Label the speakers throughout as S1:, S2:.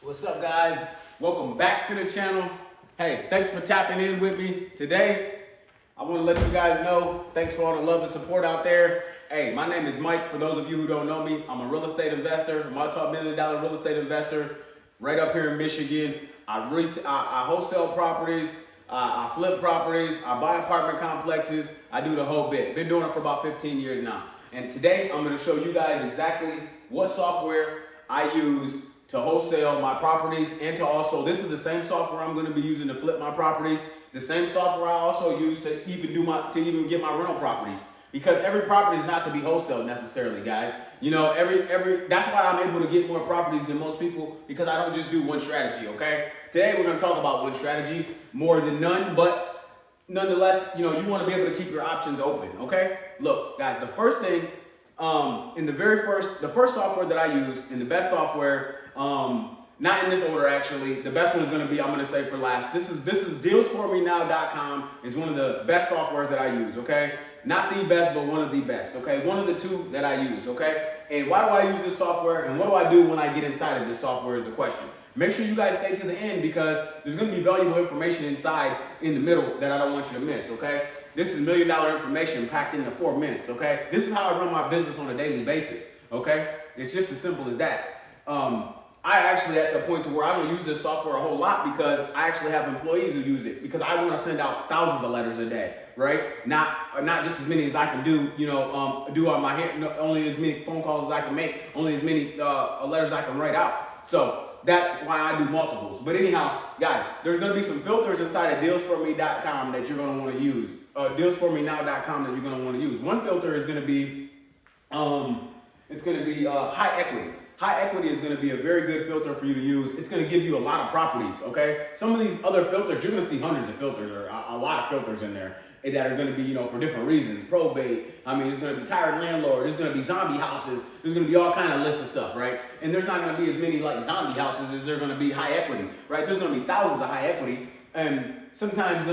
S1: What's up, guys? Welcome back to the channel. Hey, thanks for tapping in with me today. I want to let you guys know, thanks for all the love and support out there. Hey, my name is Mike. For those of you who don't know me, I'm a real estate investor, a multi-million-dollar real estate investor right up here in Michigan. I wholesale properties, I flip properties, I buy apartment complexes, I do the whole bit. Been doing it for about 15 years now. And today I'm going to show you guys exactly what software I use to wholesale my properties, and to also, this is the same software I'm going to be using to flip my properties, the same software I also use to even get my rental properties, because every property is not to be wholesaled necessarily, guys. You know, that's why I'm able to get more properties than most people, because I don't just do one strategy. Okay, today we're going to talk about one strategy more than none, but nonetheless, you know, you want to be able to keep your options open. Okay, look, guys, the first thing, the first software that I use, and the best software, not in this order actually, the best one is going to be, I'm going to say for last, this is dealsformenow.com is one of the best softwares that I use. Okay, not the best, but one of the best. Okay, one of the two that I use. Okay, and why do I use this software, and what do I do when I get inside of this software is the question. Make sure you guys stay to the end, because there's going to be valuable information inside in the middle that I don't want you to miss. Okay, this is $1 million information packed into 4 minutes. Okay, this is how I run my business on a daily basis. Okay, it's just as simple as that. I actually at the point to where I don't use this software a whole lot, because I actually have employees who use it, because I want to send out thousands of letters a day, right? Not just as many as I can do, you know, do on my hand, only as many phone calls as I can make, only as many letters I can write out. So that's why I do multiples. But anyhow, guys, there's going to be some filters inside of dealsforme.com that you're going to want to use. Dealsformenow.com that you're going to want to use. One filter is going to be, high equity. High equity is going to be a very good filter for you to use. It's going to give you a lot of properties, okay? Some of these other filters, you're going to see hundreds of filters, or a lot of filters in there that are going to be, you know, for different reasons. Probate, I mean, there's going to be tired landlord, there's going to be zombie houses, there's going to be all kind of lists of stuff, right? And there's not going to be as many like zombie houses as there are going to be high equity, right? There's going to be thousands of high equity, and sometimes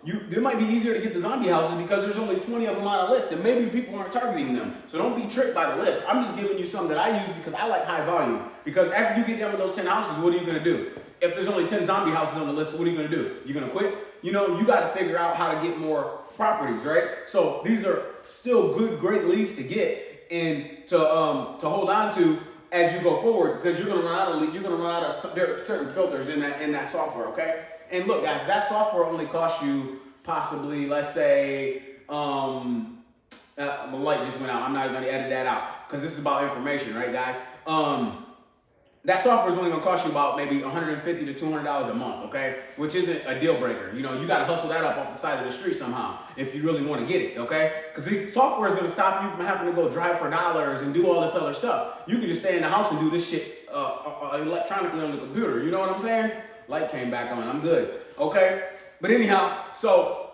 S1: it might be easier to get the zombie houses because there's only 20 of them on a list, and maybe people aren't targeting them. So don't be tricked by the list. I'm just giving you some that I use because I like high volume. Because after you get done with those 10 houses, what are you going to do? If there's only 10 zombie houses on the list, what are you going to do? You're going to quit? You know, you got to figure out how to get more properties, right? So these are still great leads to get and to hold on to as you go forward, because you're going to run out of leads. You're going to run out of there are certain filters in that software, okay? And look, guys, that software only costs you possibly, let's say, the light just went out. I'm not going to edit that out because this is about information, right, guys? That software is only going to cost you about maybe $150 to $200 a month, okay? Which isn't a deal breaker. You know, you got to hustle that up off the side of the street somehow if you really want to get it, okay? Because this software is going to stop you from having to go drive for dollars and do all this other stuff. You can just stay in the house and do this shit electronically on the computer. You know what I'm saying? Light came back on. I'm good. Okay? But anyhow, so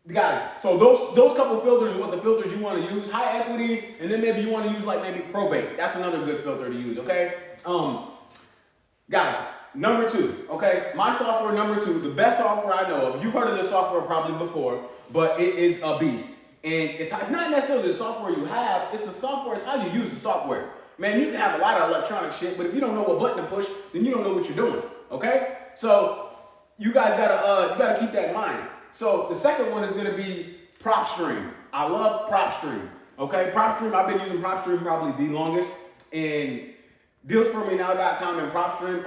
S1: guys, so those couple filters are what the filters you want to use. High equity, and then maybe you want to use like maybe probate. That's another good filter to use, okay? Guys, number 2, okay? My software number 2, the best software I know of. You've heard of this software probably before, but it is a beast. And it's not necessarily the software you have, it's the software, it's how you use the software. Man, you can have a lot of electronic shit, but if you don't know what button to push, then you don't know what you're doing. Okay? So you guys gotta keep that in mind. So the second one is gonna be PropStream. I love PropStream. Okay, PropStream, I've been using PropStream probably the longest. And dealsformenow.com and PropStream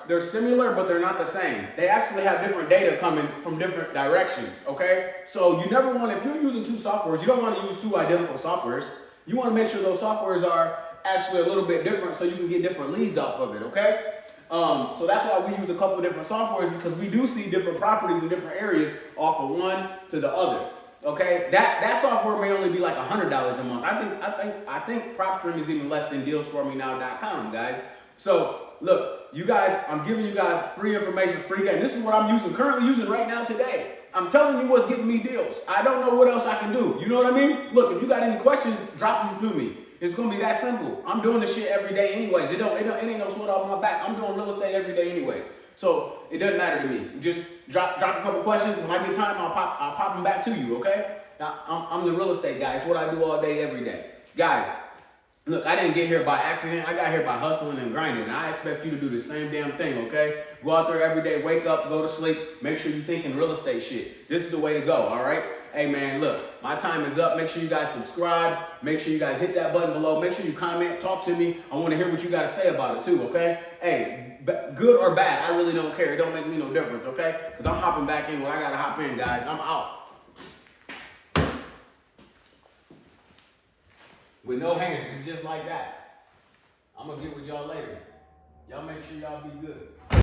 S1: they're similar, but they're not the same. They actually have different data coming from different directions. Okay? So you never want, if you're using two softwares, you don't want to use two identical softwares. You want to make sure those softwares are actually a little bit different so you can get different leads off of it, okay? So that's why we use a couple of different softwares, because we do see different properties in different areas off of one to the other. Okay, that software may only be like $100 a month. I think PropStream is even less than dealsformenow.com, guys. So look, you guys, I'm giving you guys free information, free game. This is what I'm currently using right now today. I'm telling you what's giving me deals. I don't know what else I can do. You know what I mean? Look, if you got any questions, drop them to me. It's gonna be that simple. I'm doing this shit every day anyways. It ain't no sweat off my back. I'm doing real estate every day anyways. So it doesn't matter to me. Just drop a couple questions. When I get time, I'll pop them back to you, okay? Now, I'm the real estate guy. It's what I do all day, every day. Guys, Look, I didn't get here by accident. I got here by hustling and grinding. And I expect you to do the same damn thing, okay? Go out there every day, wake up, go to sleep. Make sure you're thinking real estate shit. This is the way to go, all right? Hey, man, look, my time is up. Make sure you guys subscribe. Make sure you guys hit that button below. Make sure you comment, talk to me. I want to hear what you got to say about it too, okay? Hey, good or bad, I really don't care. It don't make me no difference, okay? Because I'm hopping back in when I got to hop in, guys. I'm out. With no hands, it's just like that. I'm going to get with y'all later. Y'all make sure y'all be good.